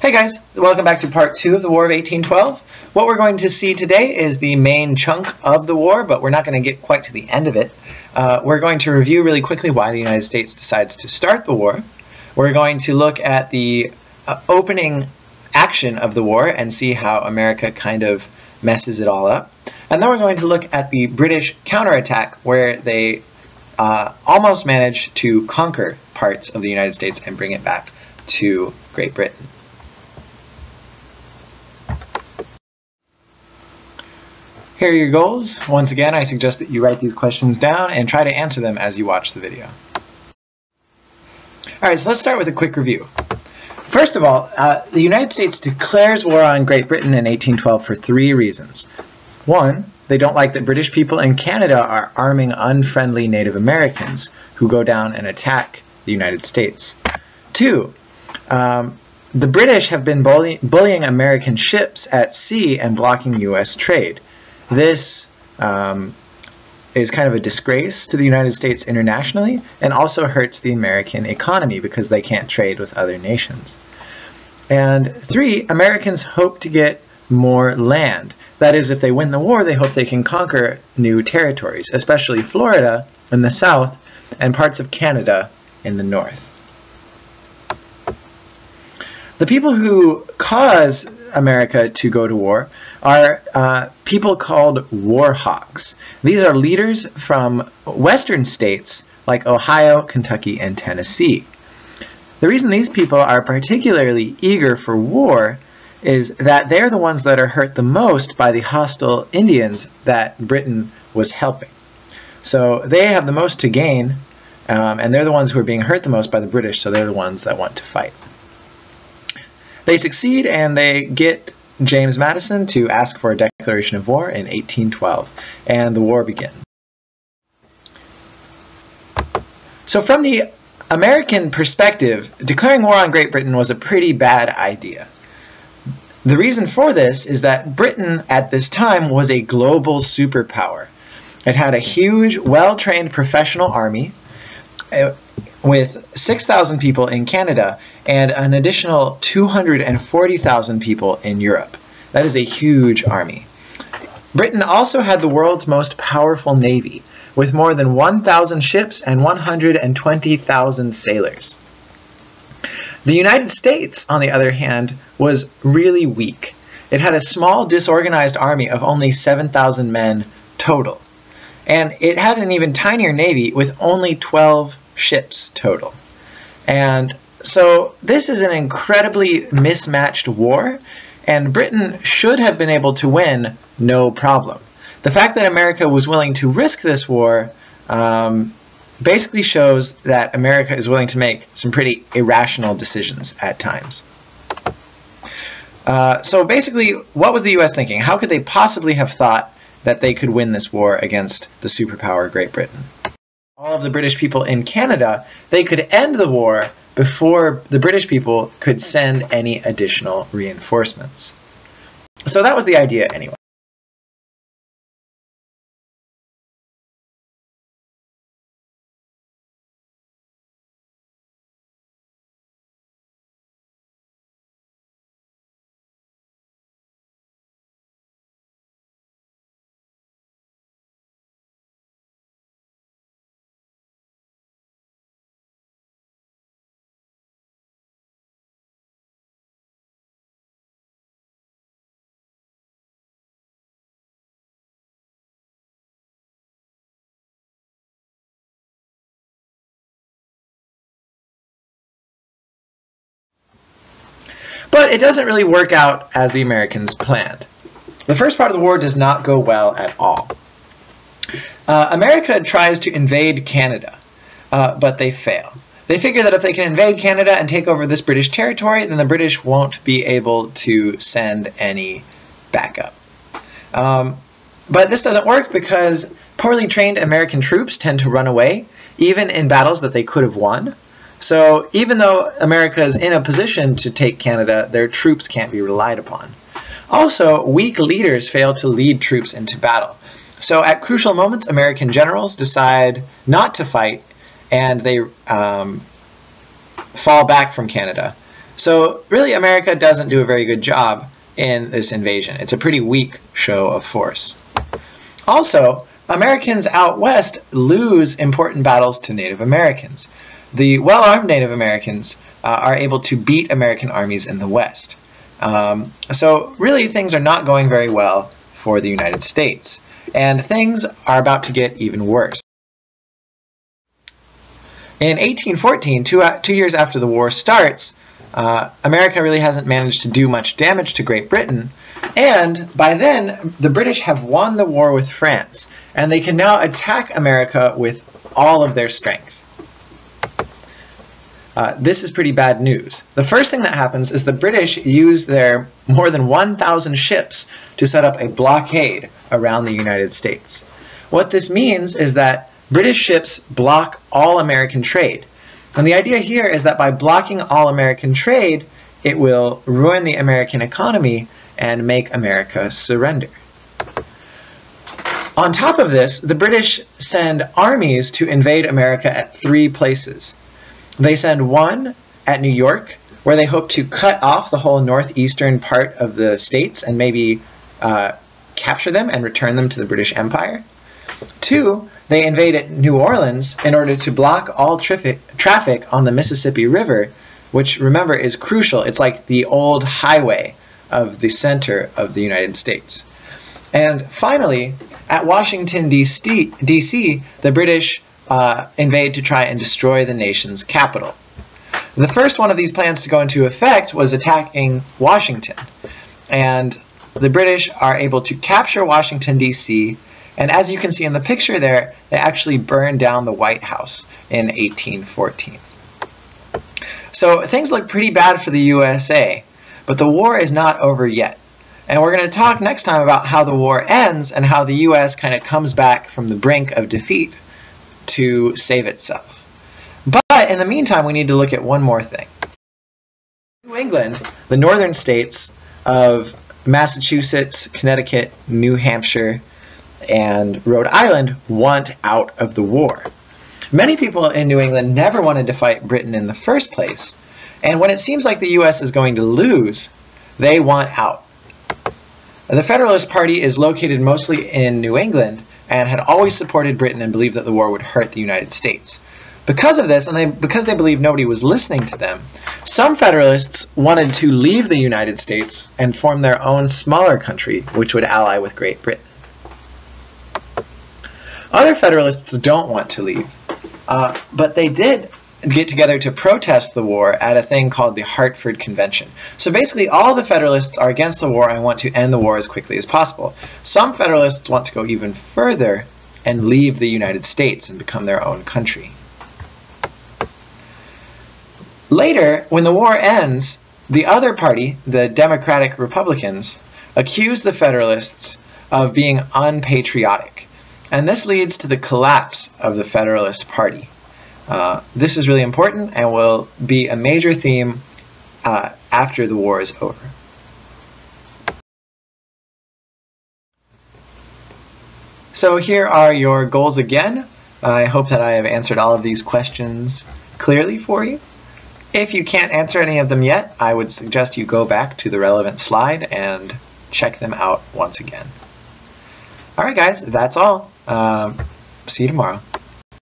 Hey guys, welcome back to part 2 of the War of 1812. What we're going to see today is the main chunk of the war, but we're not going to get quite to the end of it. We're going to review really quickly why the United States decides to start the war. We're going to look at the opening action of the war and see how America kind of messes it all up. And then we're going to look at the British counterattack where they almost managed to conquer parts of the United States and bring it back to Great Britain. Here are your goals. Once again, I suggest that you write these questions down and try to answer them as you watch the video. Alright, so let's start with a quick review. First of all, the United States declares war on Great Britain in 1812 for 3 reasons. 1, they don't like that British people in Canada are arming unfriendly Native Americans who go down and attack the United States. 2, the British have been bullying American ships at sea and blocking U.S. trade. This is kind of a disgrace to the United States internationally and also hurts the American economy because they can't trade with other nations. And 3, Americans hope to get more land. That is, if they win the war, they hope they can conquer new territories, especially Florida in the south and parts of Canada in the north. The people who cause America to go to war are people called war hawks. These are leaders from western states like Ohio, Kentucky, and Tennessee. The reason these people are particularly eager for war is that they're the ones that are hurt the most by the hostile Indians that Britain was helping. So they have the most to gain, and they're the ones who are being hurt the most by the British, so they're the ones that want to fight. They succeed and they get James Madison to ask for a declaration of war in 1812, and the war begins. So from the American perspective, declaring war on Great Britain was a pretty bad idea. The reason for this is that Britain at this time was a global superpower. It had a huge, well-trained professional army with 6,000 people in Canada and an additional 240,000 people in Europe. That is a huge army. Britain also had the world's most powerful navy, with more than 1,000 ships and 120,000 sailors. The United States, on the other hand, was really weak. It had a small, disorganized army of only 7,000 men total. And it had an even tinier navy with only 12 ships total. And so this is an incredibly mismatched war, and Britain should have been able to win no problem. The fact that America was willing to risk this war basically shows that America is willing to make some pretty irrational decisions at times. So basically, what was the U.S. thinking? How could they possibly have thought that they could win this war against the superpower Great Britain? All of the British people in Canada, they could end the war before the British people could send any additional reinforcements. So that was the idea anyway. But it doesn't really work out as the Americans planned. The first part of the war does not go well at all. America tries to invade Canada, but they fail. They figure that if they can invade Canada and take over this British territory, then the British won't be able to send any backup. But this doesn't work because poorly trained American troops tend to run away, even in battles that they could have won. So even though America is in a position to take Canada, their troops can't be relied upon. Also, weak leaders fail to lead troops into battle. So at crucial moments, American generals decide not to fight, and they fall back from Canada. So really, America doesn't do a very good job in this invasion. It's a pretty weak show of force. Also, Americans out west lose important battles to Native Americans. The well-armed Native Americans are able to beat American armies in the west. So really, things are not going very well for the United States, and things are about to get even worse. In 1814, two years after the war starts, America really hasn't managed to do much damage to Great Britain, and by then the British have won the war with France, and they can now attack America with all of their strength. This is pretty bad news. The first thing that happens is the British use their more than 1,000 ships to set up a blockade around the United States. What this means is that British ships block all American trade. And the idea here is that by blocking all American trade, it will ruin the American economy and make America surrender. On top of this, the British send armies to invade America at 3 places. They send one at New York, where they hope to cut off the whole northeastern part of the states and maybe capture them and return them to the British Empire. 2, they invade at New Orleans in order to block all traffic on the Mississippi River, which, remember, is crucial. It's like the old highway of the center of the United States. And finally, at Washington, D.C., the British invade to try and destroy the nation's capital. The first one of these plans to go into effect was attacking Washington. And the British are able to capture Washington, D.C., and as you can see in the picture there, they actually burned down the White House in 1814. So things look pretty bad for the USA, but the war is not over yet. And we're going to talk next time about how the war ends and how the US kind of comes back from the brink of defeat to save itself. But in the meantime, we need to look at one more thing. New England, the northern states of Massachusetts, Connecticut, New Hampshire, and Rhode Island want out of the war. Many people in New England never wanted to fight Britain in the first place, and when it seems like the US is going to lose, they want out. The Federalist Party is located mostly in New England and had always supported Britain and believed that the war would hurt the United States. Because of this, and because they believed nobody was listening to them, some Federalists wanted to leave the United States and form their own smaller country, which would ally with Great Britain. Other Federalists don't want to leave, but they did get together to protest the war at a thing called the Hartford Convention. So basically all the Federalists are against the war and want to end the war as quickly as possible. Some Federalists want to go even further and leave the United States and become their own country. Later, when the war ends, the other party, the Democratic Republicans, accuse the Federalists of being unpatriotic. And this leads to the collapse of the Federalist Party. This is really important and will be a major theme after the war is over. So here are your goals again. I hope that I have answered all of these questions clearly for you. If you can't answer any of them yet, I would suggest you go back to the relevant slide and check them out once again. All right, guys, that's all. See you tomorrow.